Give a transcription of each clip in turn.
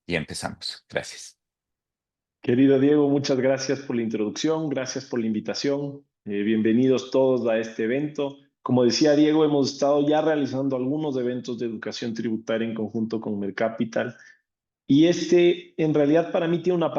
y empezamos. Gracias. Querido Diego, muchas gracias por la introducción, gracias por la invitación. Bienvenidos todos a este evento. Como decía Diego, hemos estado ya realizando algunos eventos de educación tributaria en conjunto con Mercapital y este en realidad para mí tiene una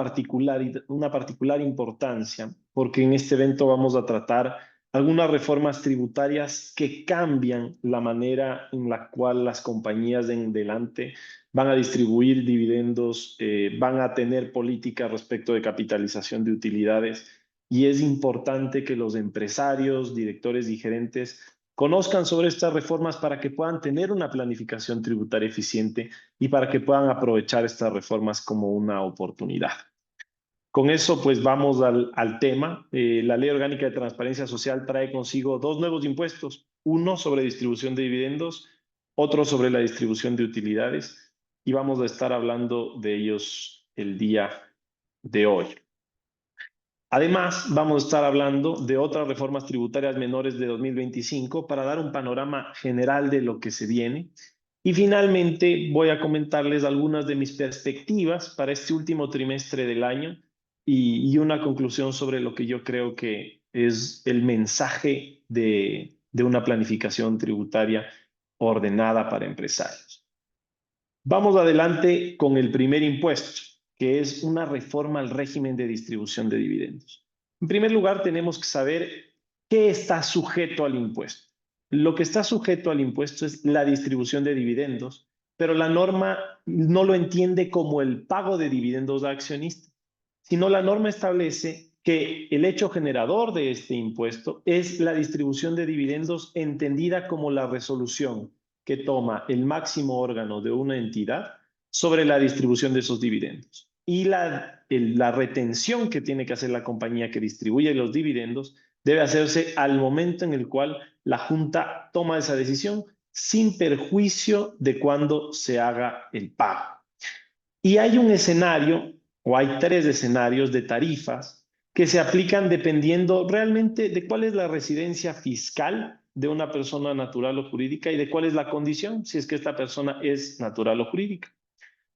particular importancia porque en este evento vamos a tratar algunas reformas tributarias que cambian la manera en la cual las compañías en delante van a distribuir dividendos, van a tener políticas respecto de capitalización de utilidades y es importante que los empresarios, directores y gerentes conozcan sobre estas reformas para que puedan tener una planificación tributaria eficiente y para que puedan aprovechar estas reformas como una oportunidad. Con eso, pues vamos al tema. La Ley Orgánica de Transparencia Social trae consigo dos nuevos impuestos, uno sobre distribución de dividendos, otro sobre la distribución de utilidades, y vamos a estar hablando de ellos el día de hoy. Además, vamos a estar hablando de otras reformas tributarias menores de 2025 para dar un panorama general de lo que se viene. Y finalmente voy a comentarles algunas de mis perspectivas para este último trimestre del año y una conclusión sobre lo que yo creo que es el mensaje de una planificación tributaria ordenada para empresarios. Vamos adelante con el primer impuesto, que es una reforma al régimen de distribución de dividendos. En primer lugar, tenemos que saber qué está sujeto al impuesto. Lo que está sujeto al impuesto es la distribución de dividendos, pero la norma no lo entiende como el pago de dividendos a accionistas, sino la norma establece que el hecho generador de este impuesto es la distribución de dividendos entendida como la resolución que toma el máximo órgano de una entidad sobre la distribución de esos dividendos. Y la retención que tiene que hacer la compañía que distribuye los dividendos debe hacerse al momento en el cual la Junta toma esa decisión sin perjuicio de cuándo se haga el pago. Y hay un escenario, o hay tres escenarios de tarifas que se aplican dependiendo realmente de cuál es la residencia fiscal de una persona natural o jurídica y de cuál es la condición, si es que esta persona es natural o jurídica.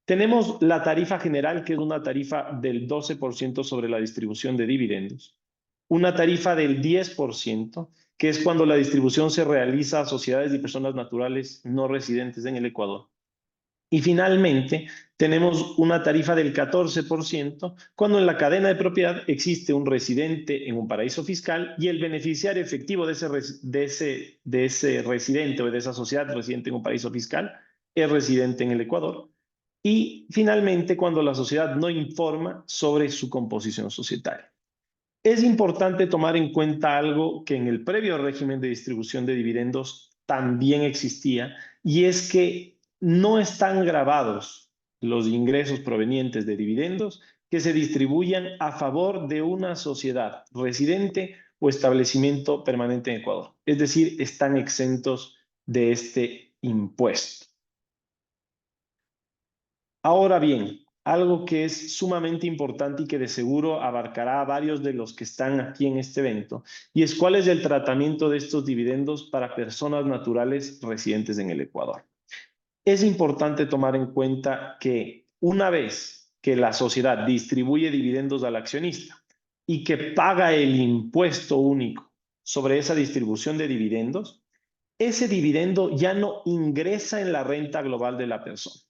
Tenemos la tarifa general, que es una tarifa del 12% sobre la distribución de dividendos, una tarifa del 10%, que es cuando la distribución se realiza a sociedades y personas naturales no residentes en el Ecuador. Y finalmente, tenemos una tarifa del 14% cuando en la cadena de propiedad existe un residente en un paraíso fiscal y el beneficiario efectivo de ese residente o de esa sociedad residente en un paraíso fiscal es residente en el Ecuador. Y finalmente, cuando la sociedad no informa sobre su composición societaria. Es importante tomar en cuenta algo que en el previo régimen de distribución de dividendos también existía, y es que no están grabados los ingresos provenientes de dividendos que se distribuyan a favor de una sociedad residente o establecimiento permanente en Ecuador. Es decir, están exentos de este impuesto. Ahora bien, algo que es sumamente importante y que de seguro abarcará a varios de los que están aquí en este evento, y es cuál es el tratamiento de estos dividendos para personas naturales residentes en el Ecuador. Es importante tomar en cuenta que una vez que la sociedad distribuye dividendos al accionista y que paga el impuesto único sobre esa distribución de dividendos, ese dividendo ya no ingresa en la renta global de la persona.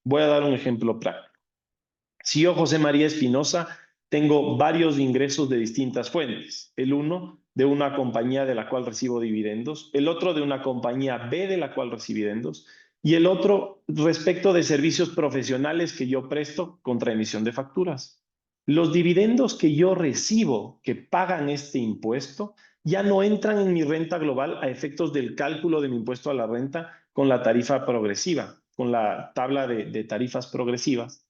Voy a dar un ejemplo práctico. Si yo, José María Espinosa, tengo varios ingresos de distintas fuentes, el uno de una compañía de la cual recibo dividendos, el otro de una compañía B de la cual recibo dividendos y el otro respecto de servicios profesionales que yo presto contra emisión de facturas. Los dividendos que yo recibo que pagan este impuesto ya no entran en mi renta global a efectos del cálculo de mi impuesto a la renta con la tarifa progresiva, con la tabla de tarifas progresivas,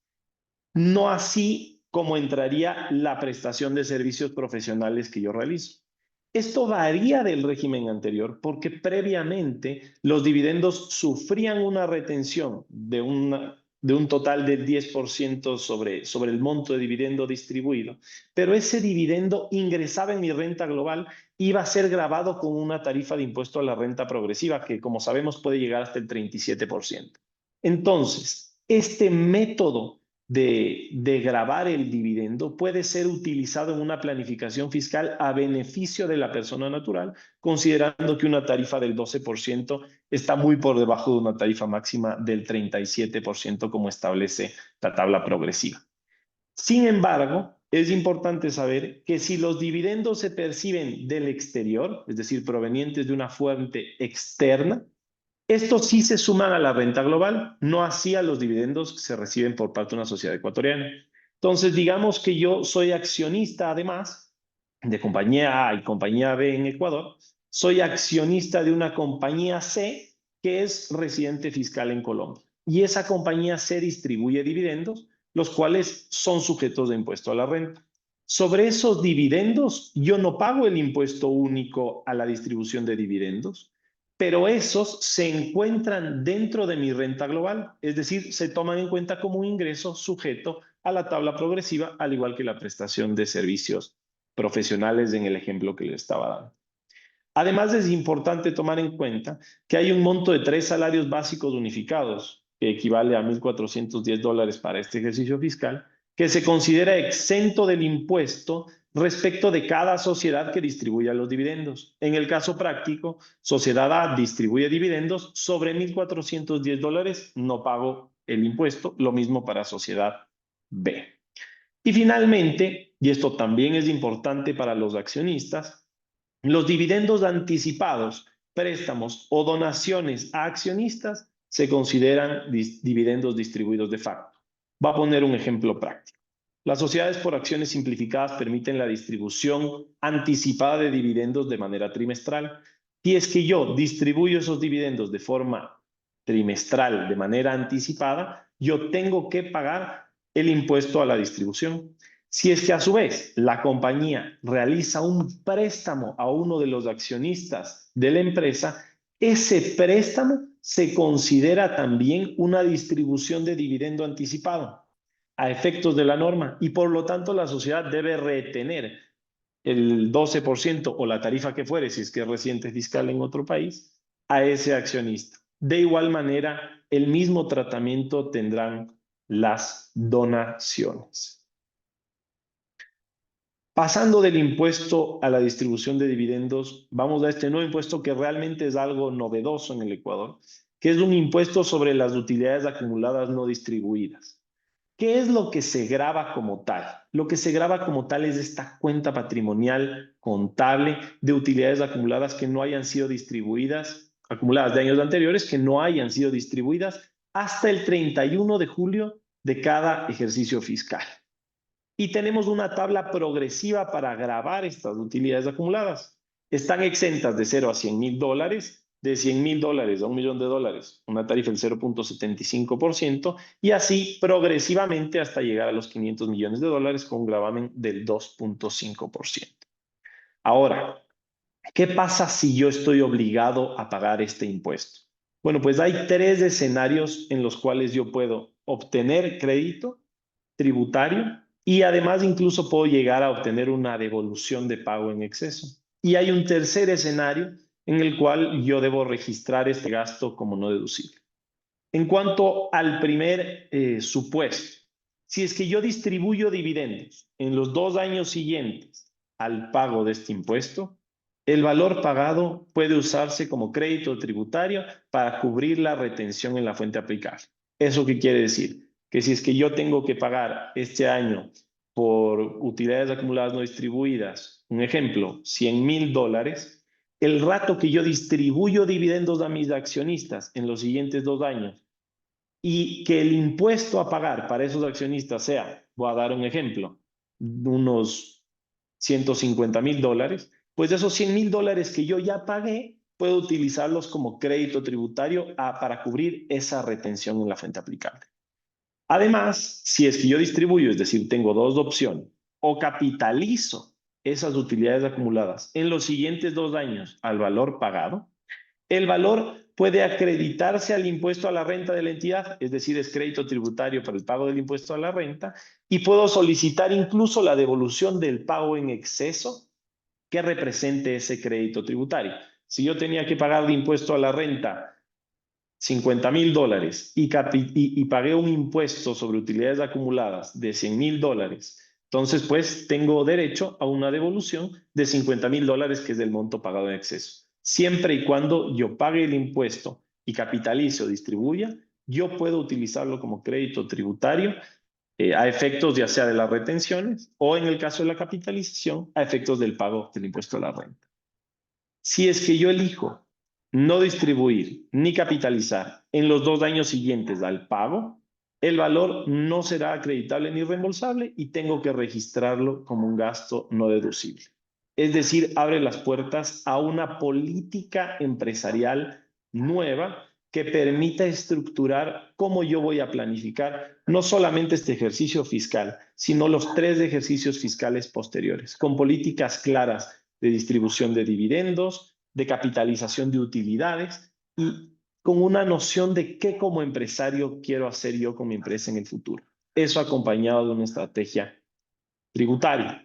no así como entraría la prestación de servicios profesionales que yo realizo. Esto varía del régimen anterior porque previamente los dividendos sufrían una retención de un total del 10% sobre el monto de dividendo distribuido, pero ese dividendo ingresaba en mi renta global, iba a ser grabado con una tarifa de impuesto a la renta progresiva que, como sabemos, puede llegar hasta el 37%. Entonces, este método de gravar el dividendo puede ser utilizado en una planificación fiscal a beneficio de la persona natural, considerando que una tarifa del 12% está muy por debajo de una tarifa máxima del 37% como establece la tabla progresiva. Sin embargo, es importante saber que si los dividendos se perciben del exterior, es decir, provenientes de una fuente externa, estos sí se suman a la renta global, no así a los dividendos que se reciben por parte de una sociedad ecuatoriana. Entonces, digamos que yo soy accionista, además, de compañía A y compañía B en Ecuador, soy accionista de una compañía C que es residente fiscal en Colombia. Y esa compañía C distribuye dividendos, los cuales son sujetos de impuesto a la renta. Sobre esos dividendos, yo no pago el impuesto único a la distribución de dividendos, pero esos se encuentran dentro de mi renta global, es decir, se toman en cuenta como un ingreso sujeto a la tabla progresiva, al igual que la prestación de servicios profesionales en el ejemplo que le estaba dando. Además, es importante tomar en cuenta que hay un monto de 3 salarios básicos unificados, que equivale a $1,410 para este ejercicio fiscal, que se considera exento del impuesto respecto de cada sociedad que distribuya los dividendos. En el caso práctico, sociedad A distribuye dividendos sobre $1,410, no pago el impuesto, lo mismo para sociedad B. Y finalmente, y esto también es importante para los accionistas, los dividendos anticipados, préstamos o donaciones a accionistas se consideran dividendos distribuidos de facto. Va a poner un ejemplo práctico. Las sociedades por acciones simplificadas permiten la distribución anticipada de dividendos de manera trimestral. Si es que yo distribuyo esos dividendos de forma trimestral, de manera anticipada, yo tengo que pagar el impuesto a la distribución. Si es que a su vez la compañía realiza un préstamo a uno de los accionistas de la empresa, ese préstamo se considera también una distribución de dividendo anticipado a efectos de la norma y por lo tanto la sociedad debe retener el 12% o la tarifa que fuere, si es que es residente fiscal en otro país, a ese accionista. De igual manera, el mismo tratamiento tendrán las donaciones. Pasando del impuesto a la distribución de dividendos, vamos a este nuevo impuesto que realmente es algo novedoso en el Ecuador, que es un impuesto sobre las utilidades acumuladas no distribuidas. ¿Qué es lo que se grava como tal? Lo que se grava como tal es esta cuenta patrimonial contable de utilidades acumuladas que no hayan sido distribuidas, acumuladas de años anteriores, que no hayan sido distribuidas hasta el 31 de julio de cada ejercicio fiscal. Y tenemos una tabla progresiva para gravar estas utilidades acumuladas. Están exentas de 0 a $100,000, de $100,000 a $1,000,000, una tarifa del 0.75%, y así progresivamente hasta llegar a los $500 millones con un gravamen del 2.5%. Ahora, ¿qué pasa si yo estoy obligado a pagar este impuesto? Bueno, pues hay 3 escenarios en los cuales yo puedo obtener crédito tributario y además incluso puedo llegar a obtener una devolución de pago en exceso. Y hay un tercer escenario en el cual yo debo registrar este gasto como no deducible. En cuanto al primer supuesto, si es que yo distribuyo dividendos en los 2 años siguientes al pago de este impuesto, el valor pagado puede usarse como crédito tributario para cubrir la retención en la fuente aplicable. ¿Eso qué quiere decir? Que si es que yo tengo que pagar este año por utilidades acumuladas no distribuidas, un ejemplo, $100,000, el rato que yo distribuyo dividendos a mis accionistas en los siguientes 2 años y que el impuesto a pagar para esos accionistas sea, voy a dar un ejemplo, unos $150,000, pues esos $100,000 que yo ya pagué, puedo utilizarlos como crédito tributario para cubrir esa retención en la fuente aplicable. Además, si es que yo distribuyo, es decir, tengo 2 opciones, o capitalizo esas utilidades acumuladas en los siguientes 2 años al valor pagado, el valor puede acreditarse al impuesto a la renta de la entidad, es decir, es crédito tributario para el pago del impuesto a la renta, y puedo solicitar incluso la devolución del pago en exceso que represente ese crédito tributario. Si yo tenía que pagar de impuesto a la renta $50,000 y pagué un impuesto sobre utilidades acumuladas de $100,000, entonces pues tengo derecho a una devolución de $50,000, que es del monto pagado en exceso. Siempre y cuando yo pague el impuesto y capitalice o distribuya, yo puedo utilizarlo como crédito tributario a efectos ya sea de las retenciones o en el caso de la capitalización, a efectos del pago del impuesto a la renta. Si es que yo elijo no distribuir ni capitalizar en los 2 años siguientes al pago, el valor no será acreditable ni reembolsable y tengo que registrarlo como un gasto no deducible. Es decir, abre las puertas a una política empresarial nueva que permita estructurar cómo yo voy a planificar no solamente este ejercicio fiscal, sino los 3 ejercicios fiscales posteriores, con políticas claras de distribución de dividendos, de capitalización de utilidades y con una noción de qué como empresario quiero hacer yo con mi empresa en el futuro. Eso acompañado de una estrategia tributaria.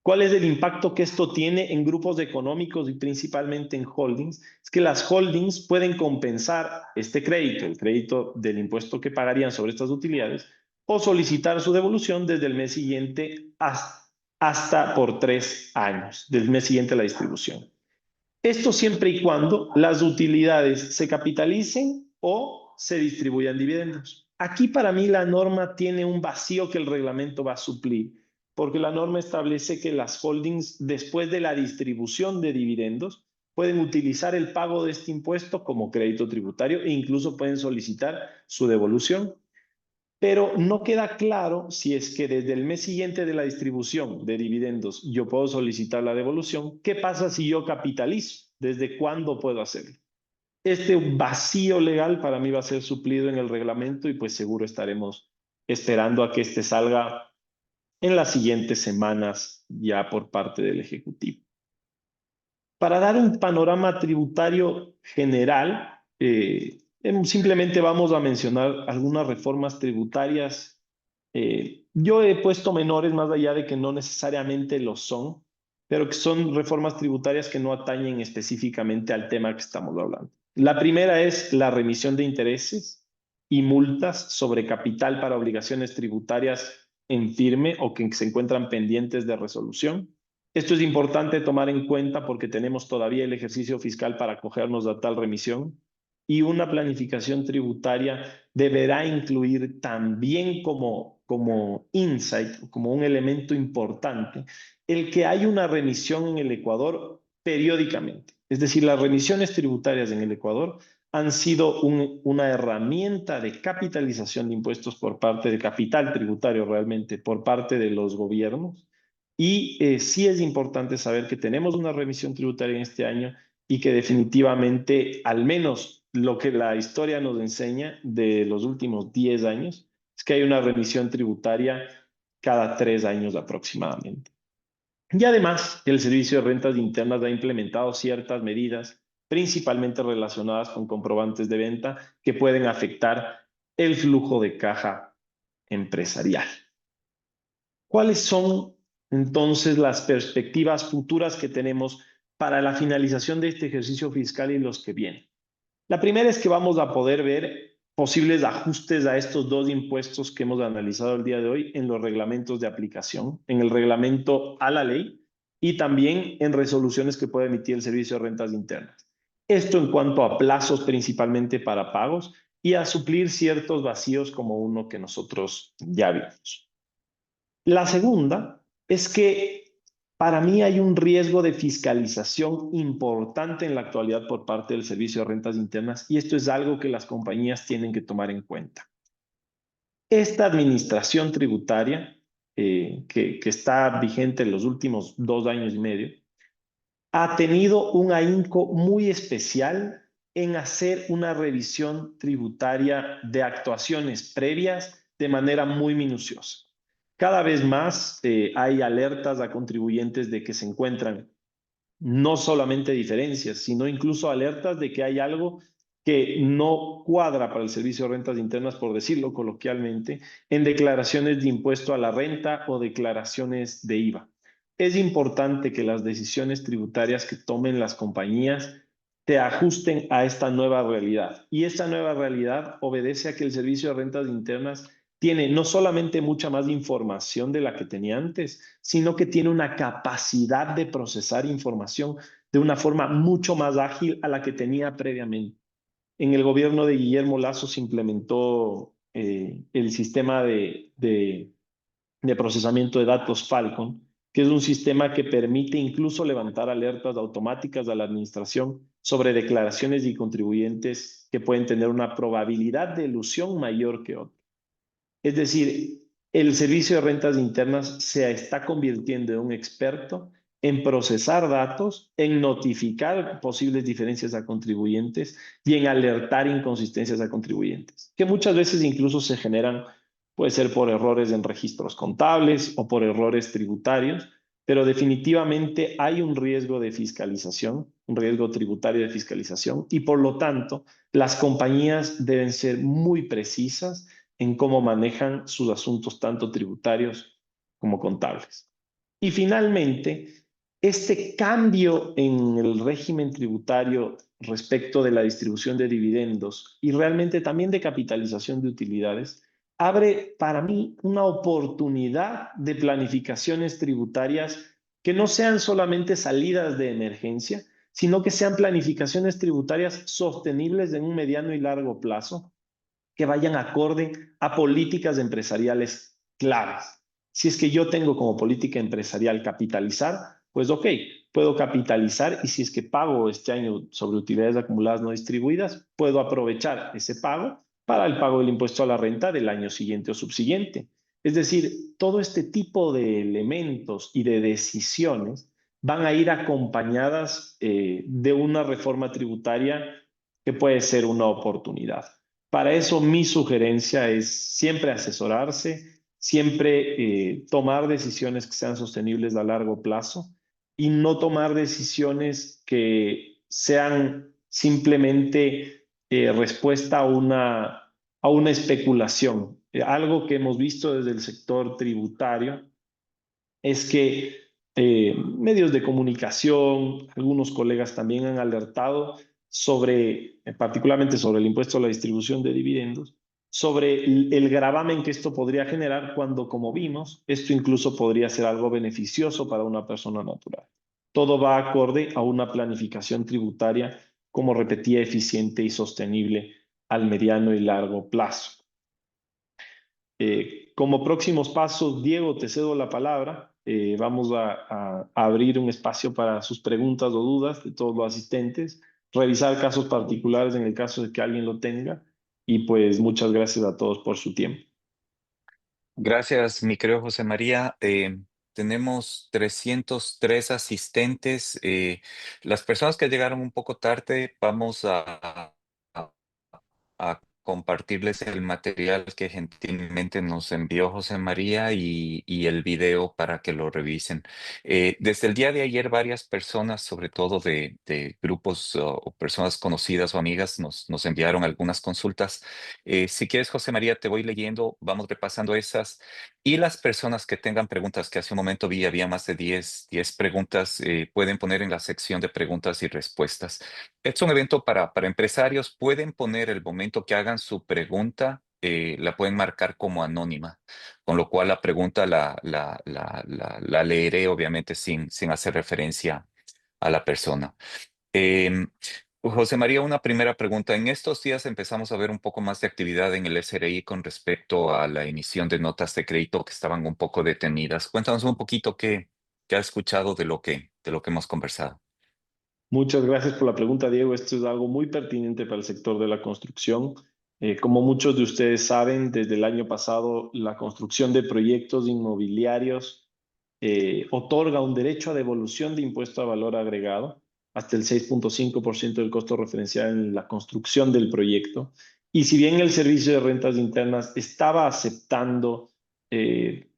¿Cuál es el impacto que esto tiene en grupos económicos y principalmente en holdings? Es que las holdings pueden compensar este crédito, el crédito del impuesto que pagarían sobre estas utilidades, o solicitar su devolución desde el mes siguiente hasta por 3 años, del mes siguiente a la distribución. Esto siempre y cuando las utilidades se capitalicen o se distribuyan dividendos. Aquí para mí la norma tiene un vacío que el reglamento va a suplir, porque la norma establece que las holdings, después de la distribución de dividendos, pueden utilizar el pago de este impuesto como crédito tributario e incluso pueden solicitar su devolución. Pero no queda claro si es que desde el mes siguiente de la distribución de dividendos yo puedo solicitar la devolución. ¿Qué pasa si yo capitalizo? ¿Desde cuándo puedo hacerlo? Este vacío legal para mí va a ser suplido en el reglamento y pues seguro estaremos esperando a que este salga en las siguientes semanas ya por parte del Ejecutivo. Para dar un panorama tributario general, simplemente vamos a mencionar algunas reformas tributarias. Yo he puesto menores más allá de que no necesariamente lo son, pero que son reformas tributarias que no atañen específicamente al tema que estamos hablando. La primera es la remisión de intereses y multas sobre capital para obligaciones tributarias en firme o que se encuentran pendientes de resolución. Esto es importante tomar en cuenta porque tenemos todavía el ejercicio fiscal para acogernos a tal remisión y una planificación tributaria deberá incluir también como insight, como un elemento importante, el que hay una remisión en el Ecuador periódicamente. Es decir, las remisiones tributarias en el Ecuador han sido una herramienta de capitalización de impuestos por parte de capital tributario realmente por parte de los gobiernos. Y sí es importante saber que tenemos una remisión tributaria en este año y que definitivamente, al menos lo que la historia nos enseña de los últimos 10 años, es que hay una remisión tributaria cada 3 años aproximadamente. Y además, el Servicio de Rentas Internas ha implementado ciertas medidas, principalmente relacionadas con comprobantes de venta, que pueden afectar el flujo de caja empresarial. ¿Cuáles son entonces las perspectivas futuras que tenemos para la finalización de este ejercicio fiscal y los que vienen? La primera es que vamos a poder ver posibles ajustes a estos 2 impuestos que hemos analizado el día de hoy en los reglamentos de aplicación, en el reglamento a la ley y también en resoluciones que puede emitir el Servicio de Rentas Internas. Esto en cuanto a plazos principalmente para pagos y a suplir ciertos vacíos como uno que nosotros ya vimos. La segunda es que para mí hay un riesgo de fiscalización importante en la actualidad por parte del Servicio de Rentas Internas y esto es algo que las compañías tienen que tomar en cuenta. Esta administración tributaria que está vigente en los últimos 2 años y medio ha tenido un ahínco muy especial en hacer una revisión tributaria de actuaciones previas de manera muy minuciosa. Cada vez más hay alertas a contribuyentes de que se encuentran no solamente diferencias, sino incluso alertas de que hay algo que no cuadra para el Servicio de Rentas Internas, por decirlo coloquialmente, en declaraciones de impuesto a la renta o declaraciones de IVA. Es importante que las decisiones tributarias que tomen las compañías te ajusten a esta nueva realidad. Y esta nueva realidad obedece a que el servicio de rentas internas tiene no solamente mucha más información de la que tenía antes, sino que tiene una capacidad de procesar información de una forma mucho más ágil a la que tenía previamente. En el gobierno de Guillermo Lasso se implementó el sistema de procesamiento de datos Falcon, que es un sistema que permite incluso levantar alertas automáticas a la administración sobre declaraciones y contribuyentes que pueden tener una probabilidad de elusión mayor que otra. Es decir, el servicio de rentas internas se está convirtiendo en un experto en procesar datos, en notificar posibles diferencias a contribuyentes y en alertar inconsistencias a contribuyentes, que muchas veces incluso se generan, puede ser por errores en registros contables o por errores tributarios, pero definitivamente hay un riesgo de fiscalización, un riesgo tributario de fiscalización, y por lo tanto, las compañías deben ser muy precisas en cómo manejan sus asuntos tanto tributarios como contables. Y finalmente, este cambio en el régimen tributario respecto de la distribución de dividendos y realmente también de capitalización de utilidades abre para mí una oportunidad de planificaciones tributarias que no sean solamente salidas de emergencia, sino que sean planificaciones tributarias sostenibles en un mediano y largo plazo que vayan acorde a políticas empresariales claves. Si es que yo tengo como política empresarial capitalizar, pues ok, puedo capitalizar y si es que pago este año sobre utilidades acumuladas no distribuidas, puedo aprovechar ese pago para el pago del impuesto a la renta del año siguiente o subsiguiente. Es decir, todo este tipo de elementos y de decisiones van a ir acompañadas de una reforma tributaria que puede ser una oportunidad. Para eso mi sugerencia es siempre asesorarse, siempre tomar decisiones que sean sostenibles a largo plazo y no tomar decisiones que sean simplemente respuesta a una especulación. Algo que hemos visto desde el sector tributario es que medios de comunicación, algunos colegas también han alertado sobre, particularmente sobre el impuesto a la distribución de dividendos, sobre el gravamen que esto podría generar cuando, como vimos, esto incluso podría ser algo beneficioso para una persona natural. Todo va acorde a una planificación tributaria, como repetía, eficiente y sostenible al mediano y largo plazo. Como próximos pasos, Diego, te cedo la palabra. Vamos a abrir un espacio para sus preguntas o dudas de todos los asistentes, revisar casos particulares en el caso de que alguien lo tenga y pues muchas gracias a todos por su tiempo. Gracias, mi querido José María. Tenemos 303 asistentes. Las personas que llegaron un poco tarde, vamos a compartirles el material que gentilmente nos envió José María y el video para que lo revisen. Desde el día de ayer, varias personas, sobre todo de grupos o personas conocidas o amigas, nos enviaron algunas consultas. Si quieres, José María, te voy leyendo, vamos repasando esas. Y las personas que tengan preguntas, que hace un momento vi, había más de 10 preguntas, pueden poner en la sección de preguntas y respuestas. Es un evento para empresarios. Pueden poner el momento que hagan su pregunta, la pueden marcar como anónima, con lo cual la pregunta la leeré obviamente sin hacer referencia a la persona. Em, José María, una primera pregunta. En estos días empezamos a ver un poco más de actividad en el SRI con respecto a la emisión de notas de crédito que estaban un poco detenidas. Cuéntanos un poquito qué has escuchado de lo que hemos conversado. Muchas gracias por la pregunta, Diego. Esto es algo muy pertinente para el sector de la construcción. Como muchos de ustedes saben, desde el año pasado la construcción de proyectos inmobiliarios otorga un derecho a devolución de impuesto a valor agregado hasta el 6.5% del costo referencial en la construcción del proyecto. Y si bien el Servicio de Rentas Internas estaba aceptando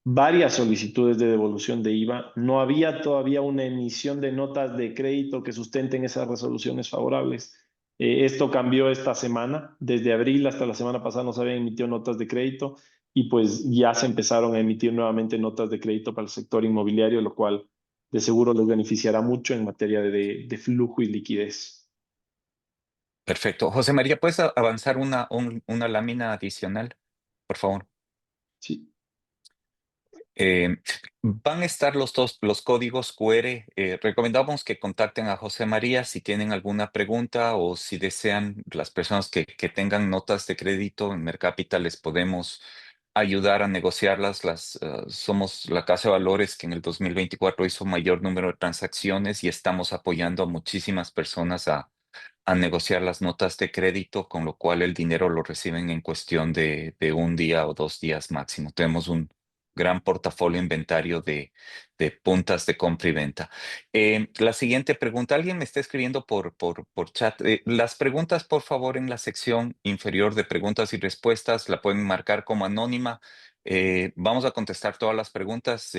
varias solicitudes de devolución de IVA, no había todavía una emisión de notas de crédito que sustenten esas resoluciones favorables. Esto cambió esta semana. Desde abril hasta la semana pasada no se habían emitido notas de crédito y pues ya se empezaron a emitir nuevamente notas de crédito para el sector inmobiliario, lo cual de seguro les beneficiará mucho en materia de flujo y liquidez. Perfecto. José María, ¿puedes avanzar una lámina adicional, por favor? Sí. Eh, Van a estar los dos, los códigos QR. Recomendamos que contacten a José María si tienen alguna pregunta o si desean las personas que tengan notas de crédito en Mercapital les podemos ayudar a negociarlas. Somos la casa de valores que en el 2024 hizo mayor número de transacciones y estamos apoyando a muchísimas personas a negociar las notas de crédito, con lo cual el dinero lo reciben en cuestión de un día o 2 días máximo. Tenemos un gran portafolio inventario de puntas de compra y venta. La siguiente pregunta, alguien me está escribiendo por chat. Las preguntas, por favor, en la sección inferior de preguntas y respuestas, la pueden marcar como anónima. Vamos a contestar todas las preguntas.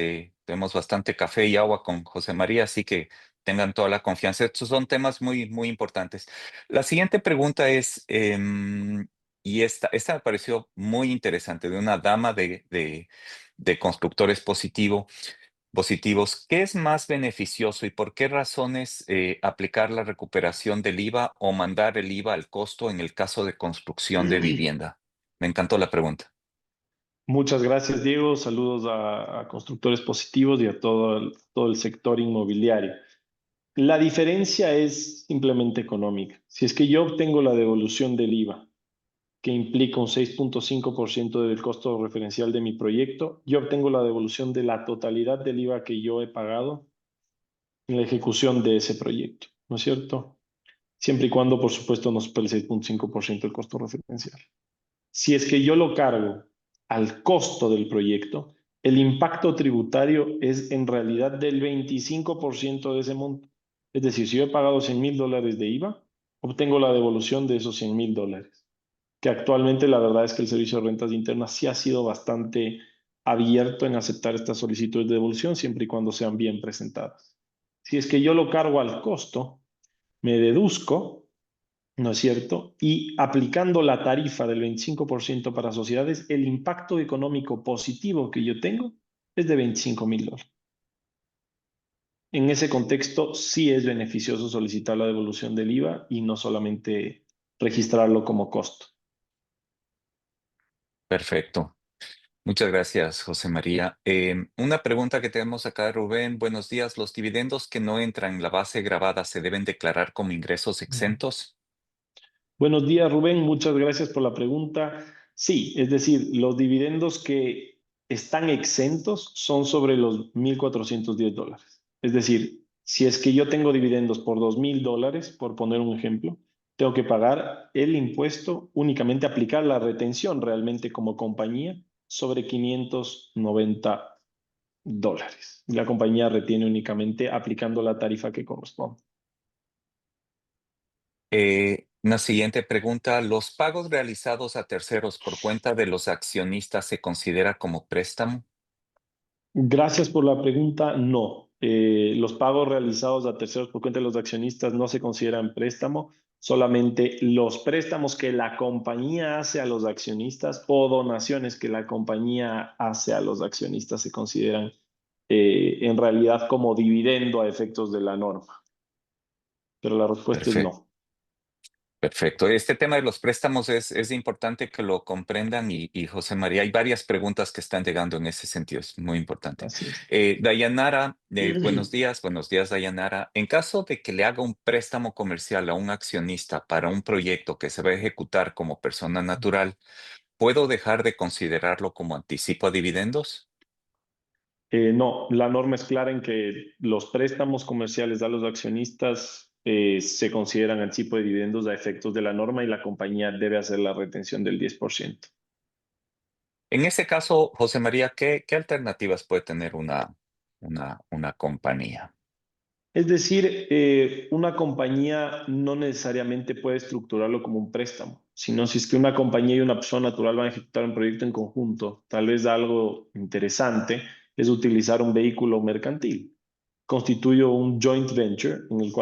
Tenemos bastante café y agua con José María, así que tengan toda la confianza. Estos son temas muy, muy importantes. La siguiente pregunta es, y esta me pareció muy interesante, de una dama de constructores positivos. ¿Qué es más beneficioso y por qué razones aplicar la recuperación del IVA o mandar el IVA al costo en el caso de construcción de vivienda? Me encantó la pregunta. Muchas gracias, Diego. Saludos a constructores positivos y a todo el sector inmobiliario. La diferencia es simplemente económica. Si es que yo obtengo la devolución del IVA, que implica un 6.5% del costo referencial de mi proyecto, yo obtengo la devolución de la totalidad del IVA que yo he pagado en la ejecución de ese proyecto, ¿no es cierto? Siempre y cuando, por supuesto, no supere el 6.5% del costo referencial. Si es que yo lo cargo al costo del proyecto, el impacto tributario es en realidad del 25% de ese monto. Es decir, si yo he pagado $100,000 de IVA, obtengo la devolución de esos $100,000, que actualmente la verdad es que el Servicio de Rentas Internas sí ha sido bastante abierto en aceptar estas solicitudes de devolución siempre y cuando sean bien presentadas. Si es que yo lo cargo al costo, me deduzco, ¿no es cierto? Y aplicando la tarifa del 25% para sociedades, el impacto económico positivo que yo tengo es de $25,000. En ese contexto, sí es beneficioso solicitar la devolución del IVA y no solamente registrarlo como costo. Perfecto. Muchas gracias, José María. Una pregunta que tenemos acá, Rubén. Buenos días. ¿Los dividendos que no entran en la base grabada se deben declarar como ingresos Ujú. exentos? Buenos días, Rubén. Muchas gracias por la pregunta. Sí, es decir, los dividendos que están exentos son sobre los $1,410. Es decir, si es que yo tengo dividendos por $2,000, por poner un ejemplo, tengo que pagar el impuesto, únicamente aplicar la retención realmente como compañía sobre $590. La compañía retiene únicamente aplicando la tarifa que corresponde. Una siguiente pregunta. ¿Los pagos realizados a terceros por cuenta de los accionistas se considera como préstamo? Gracias por la pregunta. No, los pagos realizados a terceros por cuenta de los accionistas no se consideran préstamo, solamente los préstamos que la compañía hace a los accionistas o donaciones que la compañía hace a los accionistas se consideran en realidad como dividendo a efectos de la norma. Pero la respuesta es Perfecto. no. Perfecto. Este tema de los préstamos es importante que lo comprendan y José María, hay varias preguntas que están llegando en ese sentido, es muy importante. Así es. Dayanara, buenos días, Dayanara. En caso de que le haga un préstamo comercial a un accionista para un proyecto que se va a ejecutar como persona natural, ¿puedo dejar de considerarlo como anticipo a dividendos? No, la norma es clara en que los préstamos comerciales a los accionistas se consideran anticipo de dividendos a efectos de la norma y la compañía debe hacer la retención del 10%. En ese caso, José María, ¿qué alternativas puede tener una compañía? Es decir, una compañía no necesariamente puede estructurarlo como un préstamo, sino si es que una compañía y una persona natural van a ejecutar un proyecto en conjunto, tal vez algo interesante es utilizar un vehículo mercantil. Constituye un joint venture en el cual